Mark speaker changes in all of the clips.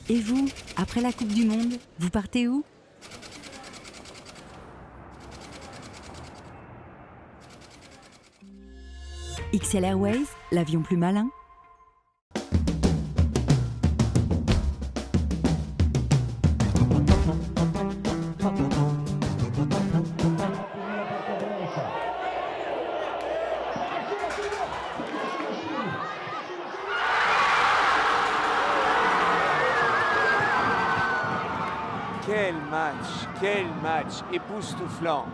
Speaker 1: Et vous, après la Coupe du Monde, vous partez où? XL Airways, l'avion plus malin.
Speaker 2: Quel match époustouflant.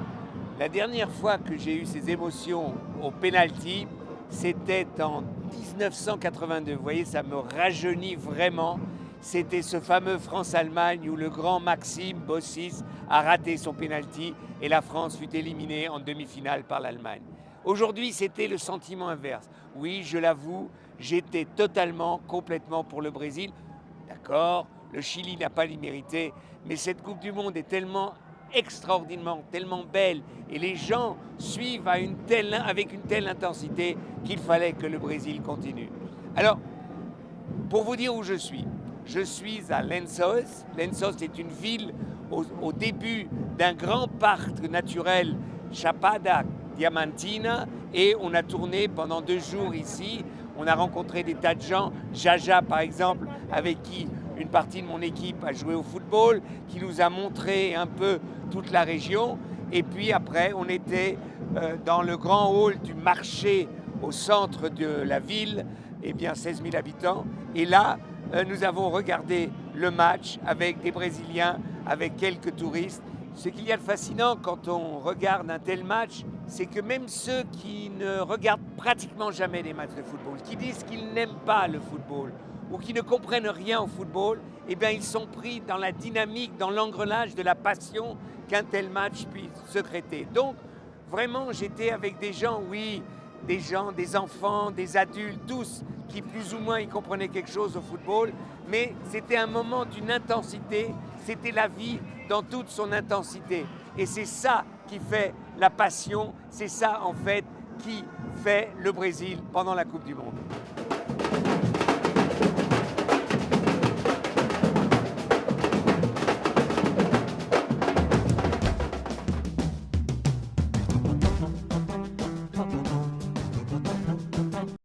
Speaker 2: La dernière fois que j'ai eu ces émotions au pénalty, c'était en 1982. Vous voyez, ça me rajeunit vraiment. C'était ce fameux France-Allemagne où le grand Maxime Bossis a raté son pénalty et la France fut éliminée en demi-finale par l'Allemagne. Aujourd'hui, c'était le sentiment inverse. Oui, je l'avoue, j'étais totalement, complètement pour le Brésil. D'accord, le Chili n'a pas les mérité, mais cette Coupe du Monde est tellement extraordinairement, tellement belle, et les gens suivent avec une telle intensité qu'il fallait que le Brésil continue. Alors, pour vous dire où je suis à Lençóis. Lençóis est une ville au début d'un grand parc naturel, Chapada Diamantina, et on a tourné pendant 2 jours ici. On a rencontré des tas de gens, Jaja par exemple, avec qui une partie de mon équipe a joué au football, qui nous a montré un peu toute la région. Et puis après, on était dans le grand hall du marché au centre de la ville, 16 000 habitants. Et là, nous avons regardé le match avec des Brésiliens, avec quelques touristes. Ce qu'il y a de fascinant quand on regarde un tel match, c'est que même ceux qui ne regardent pratiquement jamais les matchs de football, qui disent qu'ils n'aiment pas le football ou qui ne comprennent rien au football, ils sont pris dans la dynamique, dans l'engrenage de la passion qu'un tel match puisse secréter. Donc, vraiment, j'étais avec des gens, oui, des enfants, des adultes, tous qui plus ou moins y comprenaient quelque chose au football, mais c'était un moment d'une intensité, c'était la vie dans toute son intensité. Et c'est ça qui fait la passion, c'est ça en fait qui fait le Brésil pendant la Coupe du Monde.